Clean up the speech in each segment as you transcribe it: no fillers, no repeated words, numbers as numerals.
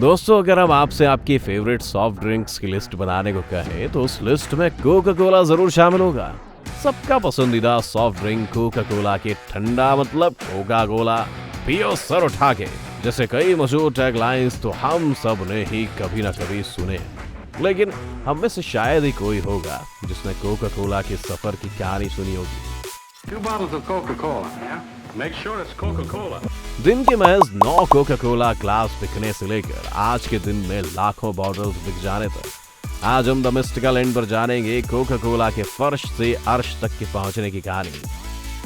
दोस्तों, अगर हम आपसे आपकी फेवरेट सॉफ्ट ड्रिंक्स की लिस्ट बनाने को कहें तो उस लिस्ट में कोका कोला जरूर शामिल होगा। सबका पसंदीदा सॉफ्ट ड्रिंक कोका कोला के ठंडा मतलब कोका कोला पियो सर उठा के जैसे कई मशहूर टैगलाइंस तो हम सब ने ही कभी ना कभी सुने, लेकिन हम में से शायद ही कोई होगा जिसने कोका कोला के सफर की कहानी सुनी होगी। 2 bottles of Coca-Cola. Yeah? Make sure it's Coca-Cola. दिन के महज 9 कोका कोला ग्लास बिकने से लेकर आज के दिन में लाखों बॉटल्स बिक जाने तक आज हम द मिस्टिकल एंड पर जानेंगे कोका कोला के फर्श से अर्श तक के पहुंचने की कहानी।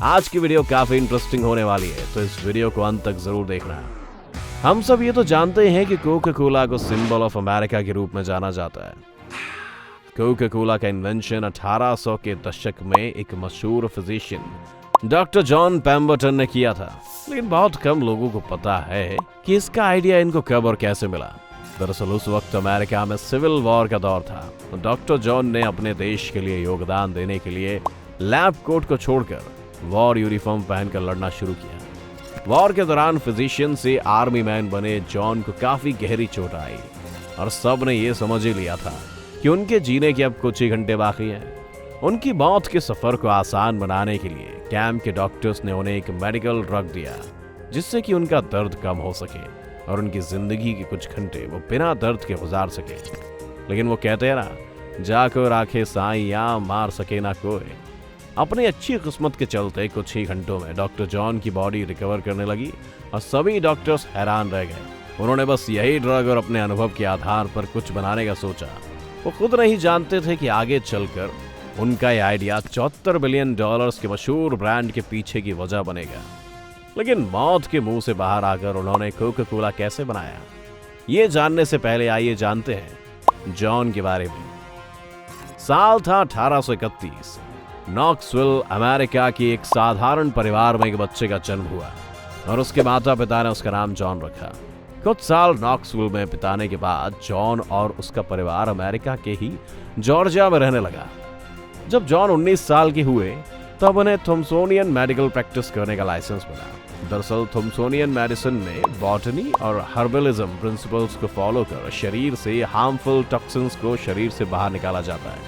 आज की वीडियो काफी इंटरेस्टिंग होने वाली है, तो इस वीडियो को अंत तक जरूर देखना। हम सब ये तो जानते हैं कि कोका कोला को सिंबल ऑफ अमेरिका के रूप में जाना जाता है। कोका कोला का इन्वेंशन 1800 के दशक में एक मशहूर फिजिशियन डॉक्टर जॉन पेम्बरटन ने किया था, लेकिन बहुत कम लोगों को पता है कि इसका आइडिया इनको कब और कैसे मिला। दरअसल उस वक्त अमेरिका में सिविल वॉर का दौर था। डॉक्टर जॉन ने अपने देश के लिए योगदान देने के लिए लैब कोट को छोड़कर वॉर यूनिफॉर्म पहनकर लड़ना शुरू किया। वॉर के दौरान फिजिशियन से आर्मी मैन बने जॉन को काफी गहरी चोट आई और सब ने ये समझ ही लिया था कि उनके जीने के अब कुछ ही घंटे बाकी हैं। उनकी मौत के सफर को आसान बनाने के लिए कैंप के डॉक्टर्स ने उन्हें एक मेडिकल ड्रग दिया जिससे कि उनका दर्द कम हो सके और उनकी जिंदगी के कुछ घंटे वो बिना दर्द के गुजार सके। लेकिन वो कहते हैं ना, जाकर राखे साइयां मार सके ना कोई। अपनी अच्छी किस्मत के चलते कुछ ही घंटों में डॉक्टर जॉन की बॉडी रिकवर करने लगी और सभी डॉक्टर्स हैरान रह गए। उन्होंने बस यही ड्रग और अपने अनुभव के आधार पर कुछ बनाने का सोचा। वो खुद नहीं जानते थे कि आगे चलकर उनका यह आइडिया $74 बिलियन के मशहूर ब्रांड के पीछे की वजह बनेगा। लेकिन मौत के मुंह से बाहर आकर उन्होंने कोका कोला कैसे बनाया, ये जानने से पहले आइए जानते हैं जॉन के बारे में। साल था 1831। नॉक्सविल अमेरिका की एक साधारण परिवार में एक बच्चे का जन्म हुआ और उसके माता पिता ने उसका नाम जॉन रखा। कुछ साल नॉक्सविल में बिताने के बाद जॉन और उसका परिवार अमेरिका के ही जॉर्जिया में रहने लगा। जब जॉन 19 साल के हुए तब उन्हें थॉम्सोनियन मेडिकल प्रैक्टिस करने का लाइसेंस मिला। दरअसल थॉम्सोनियन मेडिसिन में बॉटनी और हर्बलिज्म प्रिंसिपल्स को फॉलो कर शरीर से हार्मफुल टॉक्सिन्स को शरीर से बाहर निकाला जाता है।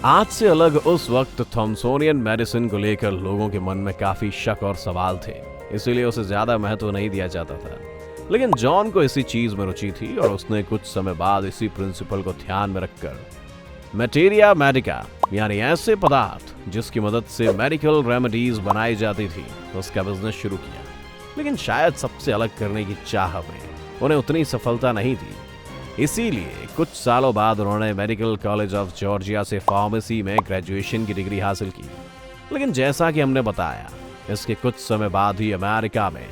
आज से अलग उस वक्त थॉम्सोनियन मेडिसिन को लेकर लोगों के मन में काफी शक और सवाल थे, इसीलिए उसे ज्यादा महत्व नहीं दिया जाता था। लेकिन जॉन को इसी चीज में रुचि थी और उसने कुछ समय बाद इसी प्रिंसिपल को ध्यान में रखकर मैटेरिया मेडिका यानी ऐसे पदार्थ जिसकी मदद से मेडिकल रेमेडीज बनाई जाती थी उसका बिजनेस शुरू किया। लेकिन शायद सबसे अलग करने की चाह में उन्हें उतनी सफलता नहीं थी, इसीलिए कुछ सालों बाद उन्होंने मेडिकल कॉलेज ऑफ जॉर्जिया से फार्मेसी में ग्रेजुएशन की डिग्री हासिल की। लेकिन जैसा कि हमने बताया, इसके कुछ समय बाद ही अमेरिका में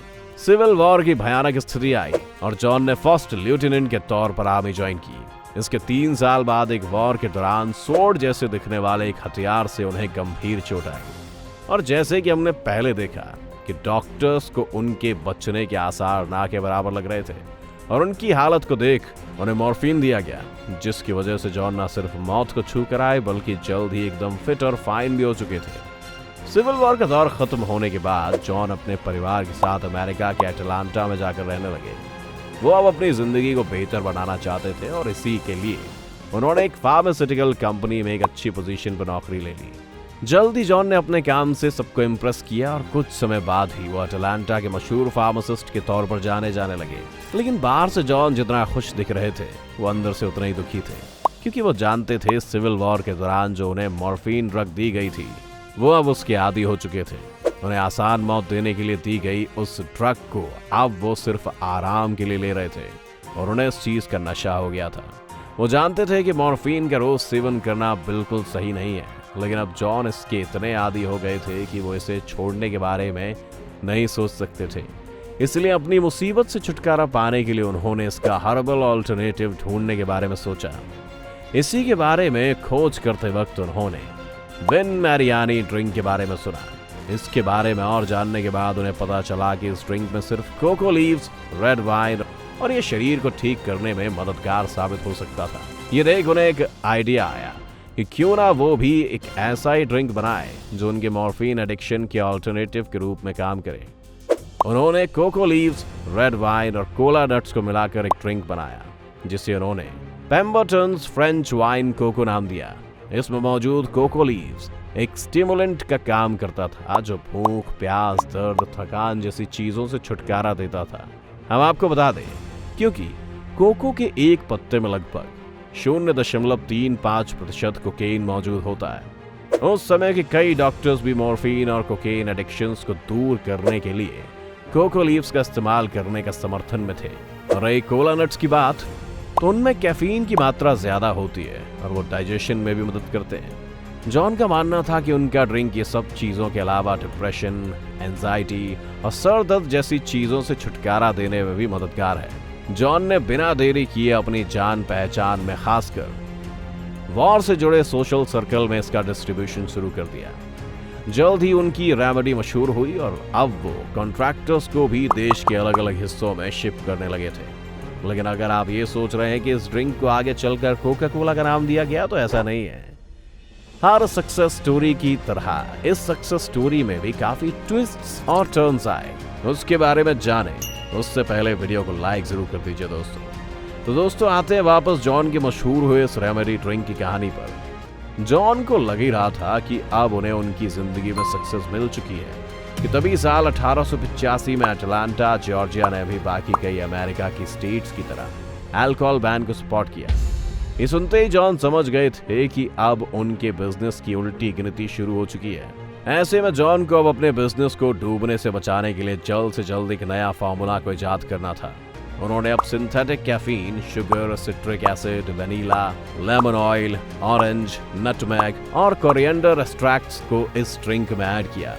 सिविल वॉर की भयानक स्थिति आई और जॉन ने फर्स्ट लेफ्टिनेंट के तौर पर आर्मी ज्वाइन की। इसके 3 साल बाद एक वॉर के दौरान सोर्ड जैसे दिखने वाले एक हथियार से उन्हें गंभीर चोट आई और जैसे कि हमने पहले देखा कि डॉक्टर्स को उनके बचने के आसार ना के बराबर लग रहे थे और उनकी हालत को देख उन्हें मॉर्फिन दिया गया, जिसकी वजह से जॉन न सिर्फ मौत को छू कर आए बल्कि जल्द ही एकदम फिट और फाइन भी हो चुके थे। सिविल वॉर का दौर खत्म होने के बाद जॉन अपने परिवार के साथ अमेरिका के अटलांटा में जाकर रहने लगे। वो अब अपनी जिंदगी को बेहतर बनाना चाहते थे और इसी के लिए उन्होंने एक फार्मास्यूटिकल कंपनी में एक अच्छी पोजीशन पर नौकरी ले ली। जल्द ही जॉन ने अपने काम से सबको इम्प्रेस किया और कुछ समय बाद ही वो अटलांटा के मशहूर फार्मासिस्ट के तौर पर जाने लगे। लेकिन बाहर से जॉन जितना खुश दिख रहे थे वो अंदर से उतने ही दुखी थे, क्योंकि वो जानते थे सिविल वॉर के दौरान जो उन्हें मॉर्फिन ड्रग दी गई थी वो अब उसके आदी हो चुके थे। उन्हें आसान मौत देने के लिए दी गई उस ड्रग को अब वो सिर्फ आराम के लिए ले रहे थे और उन्हें इस चीज का नशा हो गया था। वो जानते थे कि मॉर्फिन का रोज सेवन करना बिल्कुल सही नहीं है, लेकिन अब जॉन इसके इतने आदी हो गए थे कि वो इसे छोड़ने के बारे में नहीं सोच सकते थे। इसलिए अपनी मुसीबत से छुटकारा पाने के लिए उन्होंने इसका हर्बल ऑल्टरनेटिव ढूंढने के बारे में सोचा। इसी के बारे में खोज करते वक्त उन्होंने विन मैरियानी ड्रिंक के बारे में सुना। इसके बारे में और जानने के बाद उन्हें पता चला कि इस ड्रिंक में सिर्फ कोको लीव्स, रेड वाइन और ये शरीर को ठीक करने में मददगार साबित हो सकता था। ये देख उन्हें एक आइडिया आया कि क्यों ना वो भी एक ऐसा ही ड्रिंक बनाए जो उनके मॉर्फिन एडिक्शन के ऑल्टरनेटिव के रूप में काम करे। उन्होंने कोको लीव्स, रेड वाइन और कोला नट्स को मिलाकर एक ड्रिंक बनाया जिसे उन्होंने पेम्बरटन्स फ्रेंच वाइन कोको नाम दिया। इसमें मौजूद कोको लीव्स एक स्टिमुलेंट का काम करता था जो भूख, प्यास, दर्द, थकान जैसी चीजों से छुटकारा देता था। हम आपको बता दें, क्योंकि कोको के एक पत्ते में लगभग 0.35% कोकेन मौजूद होता है। उस समय के कई डॉक्टर्स भी मॉर्फिन और कोकेन एडिक्शंस को दूर करने के लिए कोको लीव्स का इस्तेमाल करने का समर्थन में थे। और रही कोला नट्स की बात, तो उनमें कैफीन की मात्रा ज्यादा होती है और वो डाइजेशन में भी मदद करते हैं। जॉन का मानना था कि उनका ड्रिंक ये सब चीजों के अलावा डिप्रेशन, एंजाइटी और सर दर्द जैसी चीजों से छुटकारा देने में भी मददगार है। जॉन ने बिना देरी किए अपनी जान पहचान में, खासकर वॉर से जुड़े सोशल सर्कल में इसका डिस्ट्रीब्यूशन शुरू कर दिया। जल्द ही उनकी रेमेडी मशहूर हुई और अब वो कॉन्ट्रैक्टर्स को भी देश के अलग अलग हिस्सों में शिप करने लगे थे। लेकिन अगर आप ये सोच रहे हैं कि इस ड्रिंक को आगे चलकर कोका कोला का नाम दिया गया, तो ऐसा नहीं है। हर सक्सेस स्टोरी की तरह इस सक्सेस स्टोरी में भी काफी ट्विस्ट्स और टर्न्स आए। उसके बारे में जाने उससे पहले वीडियो को लाइक जरूर कर दीजिए दोस्तों। तो दोस्तों, आते हैं वापस जॉन के मशहूर हुए इस रेमेडी ड्रिंक की कहानी पर। जॉन को लग ही रहा था कि अब उन्हें उनकी जिंदगी में सक्सेस मिल चुकी है कि तभी साल 1885 में अटलांटा, जॉर्जिया ने भी बाकी कई अमेरिका की स्टेट्स की तरह अल्कोहल बैन को सपोर्ट किया। ये सुनते ही जॉन समझ गए थे कि अब उनके बिजनेस की उल्टी गिनती शुरू हो चुकी है। ऐसे में जॉन को अब अपने बिजनेस को डूबने से बचाने के लिए जल्द से जल्द एक नया फार्मूला को इजाद करना था। उन्होंने अब synthetic caffeine, sugar, citric acid, vanilla, lemon oil, orange, nutmeg और कोरिएंडर एक्सट्रैक्ट्स को इस ड्रिंक में ऐड किया।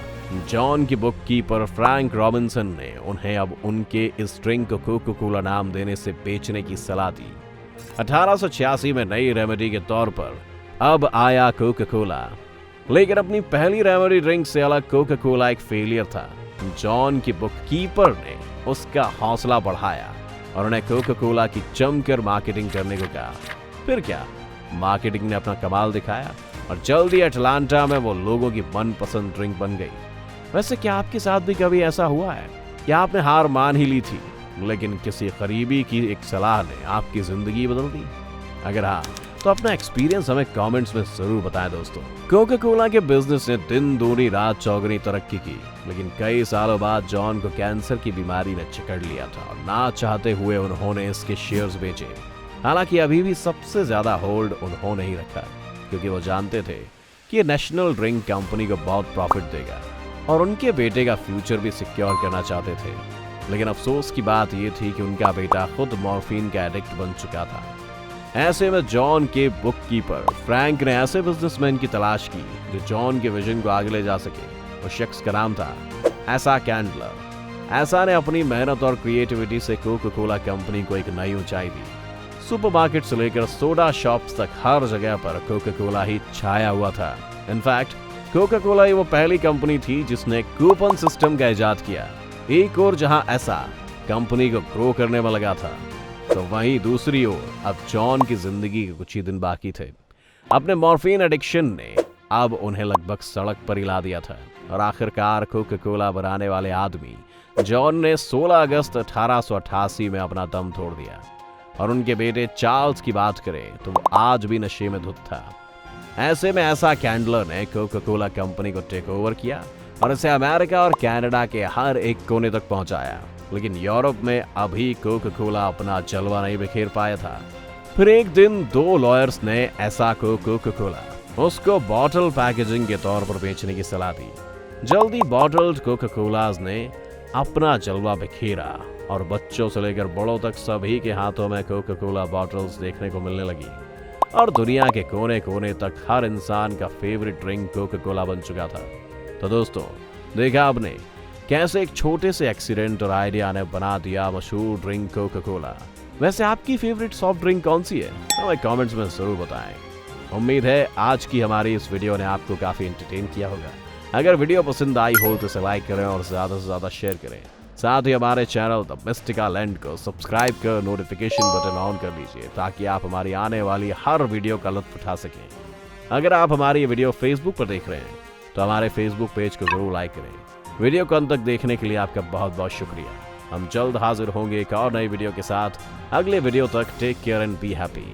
जॉन की बुक कीपर फ्रैंक रॉबिन्सन ने उन्हें अब उनके इस ड्रिंक को कोका कोला नाम देने से बेचने की सलाह दी। 1886 में नई रेमेडी के तौर पर अब आया कोका कोला। लेकिन अपनी पहली रेमेडी ड्रिंक से अलग कोका कोला एक फेलियर था। जॉन की बुक कीपर ने उसका हौसला बढ़ाया और उन्हें कोका कोला की जमकर मार्केटिंग करने को कहा। फिर क्या, मार्केटिंग ने अपना कमाल दिखाया और जल्दी अटलांटा में वो लोगों की मनपसंद ड्रिंक बन गई। वैसे क्या आपके साथ भी कभी ऐसा हुआ है कि आपने हार मान ही ली थी, लेकिन किसी करीबी की एक सलाह ने आपकी जिंदगी बदल दी? अगर हाँ, तो अपना एक्सपीरियंस हमें कमेंट्स में जरूर बताएं दोस्तों। कोका कोला के बिजनेस ने दिन दूनी रात चौगुनी तरक्की की, लेकिन कई सालों बाद जॉन को कैंसर की बीमारी ने जकड़ लिया था और ना चाहते हुए उन्होंने इसके शेयर्स बेचे। हालांकि अभी भी सबसे ज्यादा होल्ड उन्होंने ही रखा, क्योंकि वो जानते थे कि ये नेशनल ड्रिंक कंपनी को बहुत प्रॉफिट देगा और उनके बेटे का फ्यूचर भी सिक्योर करना चाहते थे। लेकिन अफसोस की बात यह थी कि उनका बेटा खुद मॉर्फिन का एडिक्ट बन चुका था। ऐसे में जॉन के बुक कीपर फ्रैंक ने ऐसे बिजनेसमैन की तलाश की जो जॉन के विजन को आगे ले जा सके। उस शख्स का नाम था एसा कैंडलर। एसा ने अपनी मेहनत और क्रिएटिविटी से कोका कोला कंपनी को एक नई ऊंचाई दी। सुपरमार्केट से लेकर सोडा शॉप्स तक हर जगह पर कोका कोला ही छाया हुआ था। इनफैक्ट कोका कोला ही वो पहली कंपनी थी जिसने कूपन सिस्टम का इजाद किया। एक और जहां ऐसा कंपनी को ग्रो करने में लगा था, तो वहीं दूसरी ओर अब जॉन की जिंदगी के कुछ ही दिन बाकी थे। अपने मॉर्फिन एडिक्शन ने अब उन्हें लगभग सड़क पर ही ला दिया था और आखिरकार कोका कोला बनाने वाले आदमी जॉन ने 16 अगस्त 1888 में अपना दम तोड़ दिया। और उनके बेटे चार्ल्स की बात करें तो वो आज भी नशे में धुत था। ऐसे में ऐसा कैंडलर ने कोका कोला कंपनी को टेक ओवर किया और इसे अमेरिका और कनाडा के हर एक कोने तक पहुंचाया। लेकिन यूरोप में अभी कोका कोला अपना जलवा नहीं बिखेर पाया था। फिर एक दिन 2 लॉयर्स ने ऐसा कोका कोला उसको बॉटल पैकेजिंग के तौर पर बेचने की सलाह दी। जल्दी बॉटल्ड कोका कोलाज ने अपना जलवा बिखेरा और बच्चों से लेकर बड़ों तक सभी के हाथों में कोका कोला बॉटल्स देखने को मिलने लगी और दुनिया के कोने कोने तक हर इंसान का फेवरेट ड्रिंक कोका कोला बन चुका था। तो दोस्तों, देखा आपने कैसे एक छोटे से एक्सीडेंट और आइडिया ने बना दिया मशहूर ड्रिंक कोका कोला। वैसे आपकी फेवरेट सॉफ्ट ड्रिंक कौन सी है, हमें कमेंट्स में जरूर बताएं। उम्मीद है आज की हमारी इस वीडियो ने आपको काफी एंटरटेन किया होगा। अगर वीडियो पसंद आई हो तो इसे लाइक करें और ज्यादा से ज्यादा शेयर करें। साथ ही हमारे चैनल द मिस्टिकल एंड को सब्सक्राइब कर नोटिफिकेशन बटन ऑन कर लीजिए ताकि आप हमारी आने वाली हर वीडियो का लुत्फ उठा सकें। अगर आप हमारी वीडियो फेसबुक पर देख रहे हैं तो हमारे फेसबुक पेज को जरूर लाइक करें। वीडियो को अंत तक देखने के लिए आपका बहुत बहुत शुक्रिया। हम जल्द हाजिर होंगे एक और नई वीडियो के साथ। अगले वीडियो तक take care and be happy.